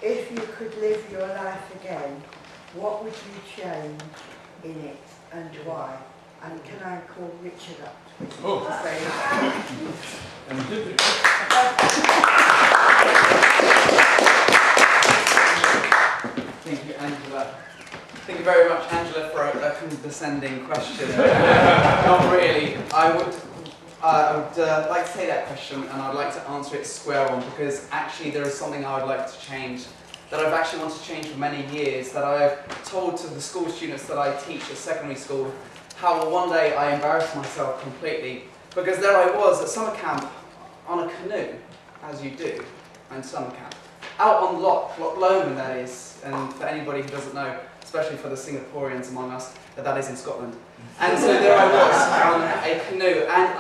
if you could live your life again, what would you change in it and why? And can I call Richard up? Oh. Thank you, Angela. Thank you very much, Angela, for a condescending question. Not really. I would like to take that question, and I'd like to answer it square on, because actually there is something I would like to change, that I've actually wanted to change for many years, that I've told to the school students that I teach at secondary school, how one day I embarrassed myself completely, because there I was at summer camp on a canoe, as you do in summer camp, out on Loch Lomond, that is, and for anybody who doesn't know, especially for the Singaporeans among us, that is in Scotland. And so there I was on a canoe, and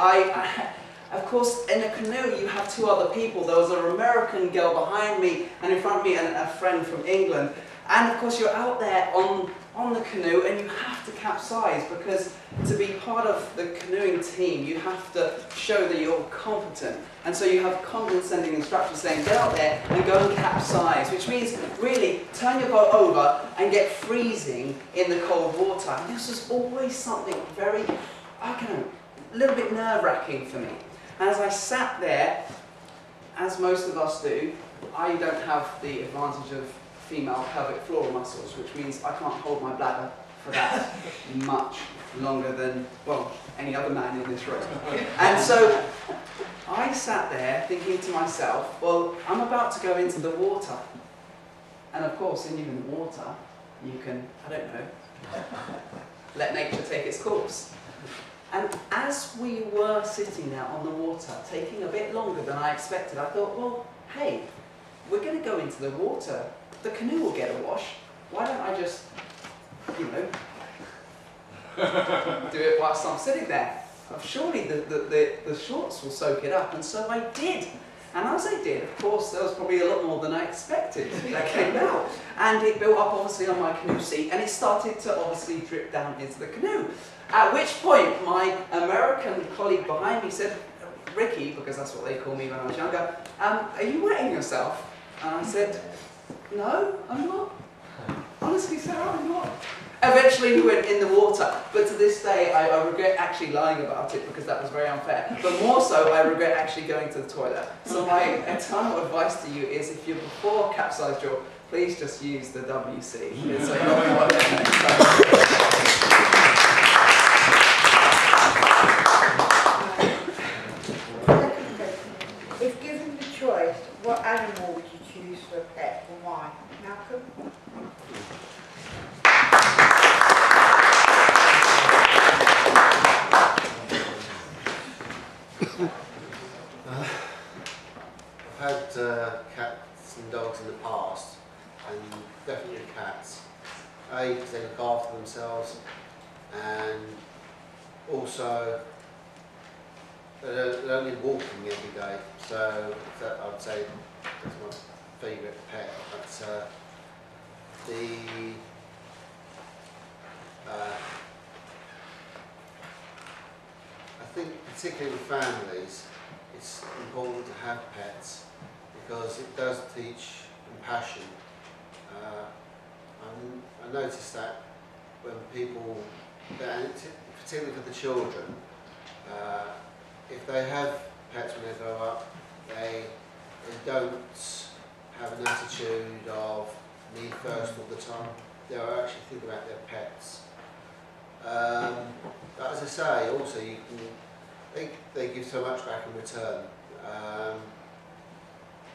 of course, in a canoe you have two other people. There was an American girl behind me, and in front of me a friend from England. And of course you're out there on the canoe, and you have to capsize, because to be part of the canoeing team you have to show that you're competent. And so you have condescending instructors saying, get out there and go and capsize, which means really turn your boat over and get freezing in the cold water. And this was always something very, I don't know, a little bit nerve-wracking for me. And as I sat there, as most of us do, I don't have the advantage of female pelvic floor muscles, which means I can't hold my bladder for that much longer than, well, any other man in this room. And so I sat there thinking to myself, well, I'm about to go into the water. And of course, in the water, you can, I don't know, let nature take its course. And as we were sitting there on the water, taking a bit longer than I expected, I thought, well, hey, we're going to go into the water. The canoe will get a wash. Why don't I just, you know, do it whilst I'm sitting there? Surely the shorts will soak it up. And so I did. And as I did, of course, there was probably a lot more than I expected that came out. And it built up, obviously, on my canoe seat, and it started to obviously drip down into the canoe. At which point, my American colleague behind me said, Ricky, because that's what they call me when I was younger, are you wetting yourself? And I said, no, I'm not. Honestly, Sarah, I'm not. Eventually we went in the water, but to this day I regret actually lying about it, because that was very unfair. But more so, I regret actually going to the toilet. So my eternal advice to you is, if you're before capsized jaw, please just use the WC. So you're not If given the choice, what animal would you choose for a pet and why? Malcolm? I've had cats and dogs in the past, and definitely cats. A, because they look after themselves, and also they don't need walking every day, so that, I would say that's my favourite pet. But I think particularly with families, it's important to have pets because it does teach compassion. I noticed that when people, and particularly for the children, if they have pets when they grow up, they don't have an attitude of me first all the time. They'll actually think about their pets. But as I say, also you can, they give so much back in return.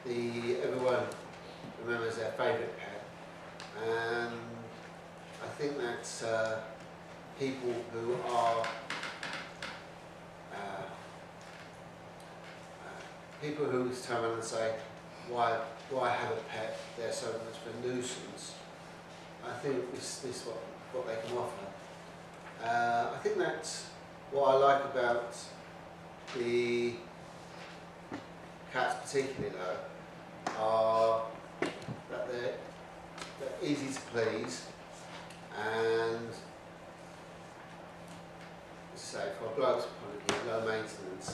Everyone remembers their favourite pet, and I think that people who are people who turn around and say, why do I have a pet? They're so much of a nuisance. I think this is what they can offer. I think that's what I like about the cats particularly though, are that they're easy to please, and say for a bloke's point of view, low maintenance.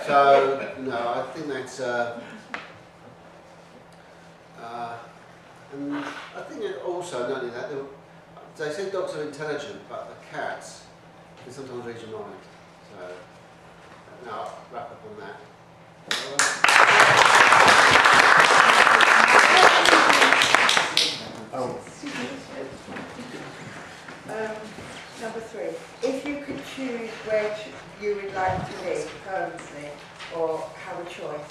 So So, no, I think that's, and I think it also, not only that, they say dogs are intelligent, but the cats can sometimes read your mind. So, now I'll wrap up on that. Number 3. If you could choose where you would like to live permanently or have a choice,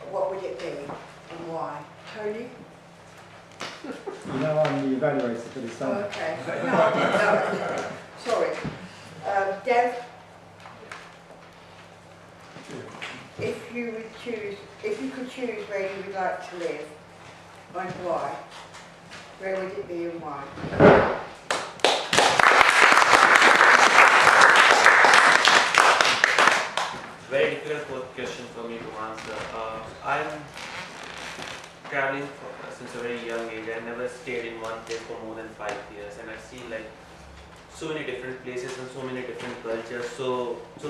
what would it be and why? Tony? You know I'm the evaluator for this Oh, summer. okay. No, I didn't know. Sorry. Dev? If you could choose where you would like to live and why, where would it be and why? Very difficult question for me to answer. I'm traveling since a very young age. I never stayed in one place for more than 5 years, and I've seen like so many different places and so many different cultures. So to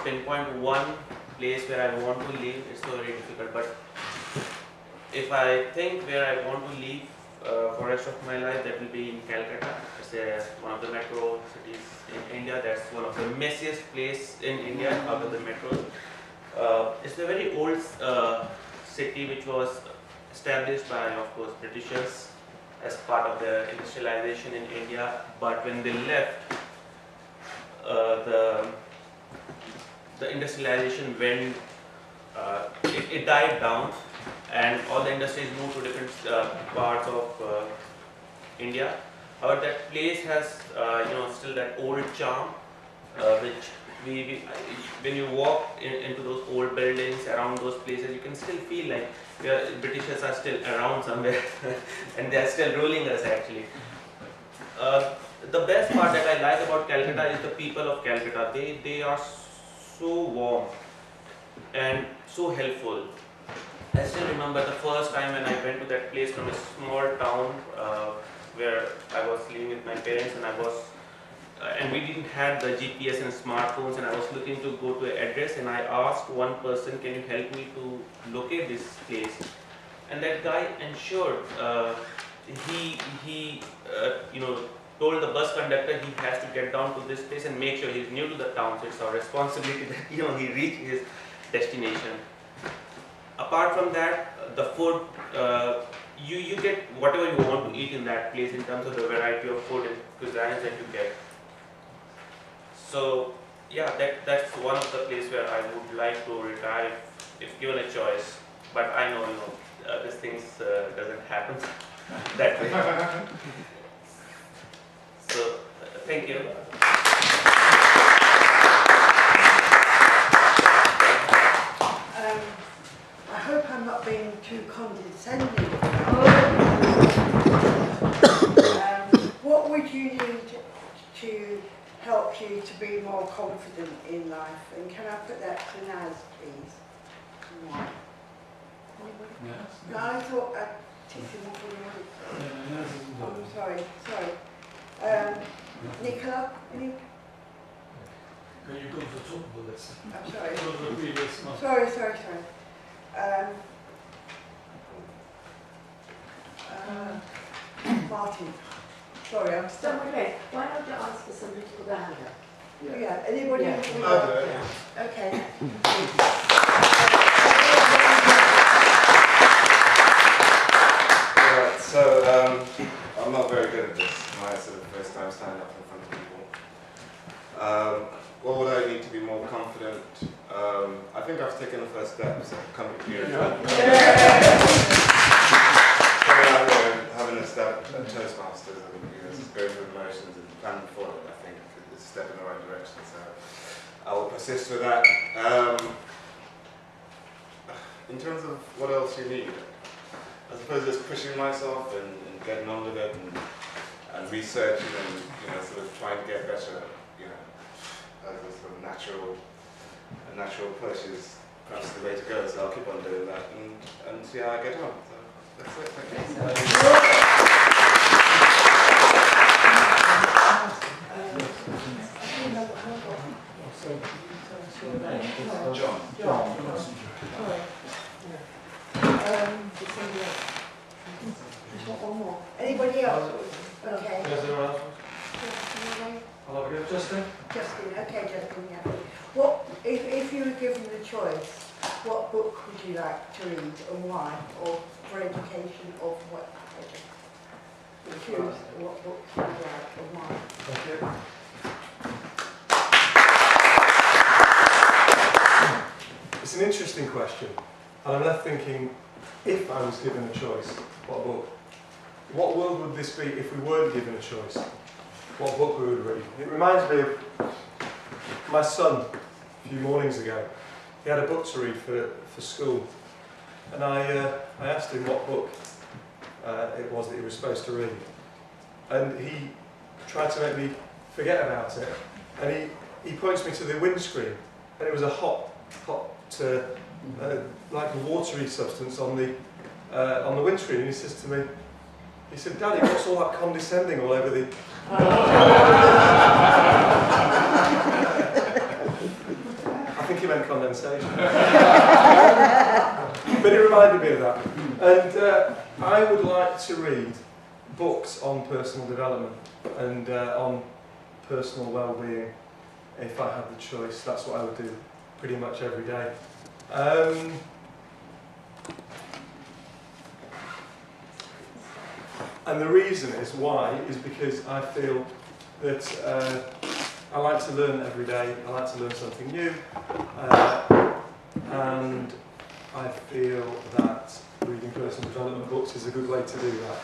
pinpoint one place where I want to live, it's so very difficult. But if I think where I want to live for the rest of my life, that will be in Calcutta. It's one of the metro cities in India. That's one of the messiest place in India out of the metros. It's a very old city which was established by, of course, Britishers as part of the industrialization in India. But when they left, the industrialization went, it died down, and all the industries moved to different parts of India. However, that place has still that old charm, which when you walk into those old buildings around those places, you can still feel like Britishers are still around somewhere and they are still ruling us actually. The best part that I like about Calcutta is the people of Calcutta. They are so warm and so helpful. I still remember the first time when I went to that place from a small town where I was living with my parents, and we didn't have the GPS and smartphones, and I was looking to go to an address, and I asked one person, can you help me to locate this place? And that guy ensured, he told the bus conductor he has to get down to this place and make sure he's new to the town, so it's our responsibility that he reach his destination. Apart from that, the food, you get whatever you want to eat in that place in terms of the variety of food and cuisines that you get. So yeah, that's one of the places where I would like to retire if given a choice. But I know these things doesn't happen that way. So thank you. I hope I'm not being too condescending. What would you need to help you to be more confident in life? And can I put that to Naz, please? Why? No, I thought I'd teach him what I'm sorry. Nicola, any? Can you go to the top of the list? I'm sorry. Go to the previous one. Sorry. Martin. Sorry, I'm stuck. Okay, why don't you ask for somebody to put their hand up? Yeah, anybody? Yeah. Okay. Alright, so I'm not very good at this. My sort of first time standing up in front of people. What would I need to be more confident? I think I've taken the first step, so coming here. Going out there and having a step at Toastmasters and just going through the motions and planning for it, I think it's a step in the right direction. So I will persist with that. In terms of what else you need, I suppose just pushing myself and getting on with it and researching and sort of trying to get better, as a sort of natural push is perhaps the way to go. So I'll keep on doing that and see how I get on. So that's it. Thank you. John. Just want one more. Anybody else? Okay. Yes, anyone else? Justin, I'll have a go. Justin? Justin, okay, Justin, yeah. What, if you were given the choice, what book would you like to read and why? Or for education or for what? Choose what books you like and why. Thank you. It's an interesting question, and I'm left thinking, if I was given a choice, what book? What world would this be if we weren't given a choice? What book we would read? It reminds me of my son a few mornings ago. He had a book to read for school, and I asked him what book it was that he was supposed to read, and he tried to make me forget about it, and he points me to the windscreen, and it was a hot like a watery substance on the windscreen, and he says to me, he said, "Daddy, what's all that condescending all over the..." I think he meant condensation. But it reminded me of that. And I would like to read books on personal development and on personal well-being if I had the choice. That's what I would do pretty much every day. And the reason is because I feel that I like to learn every day, I like to learn something new, and I feel that reading personal development books is a good way to do that.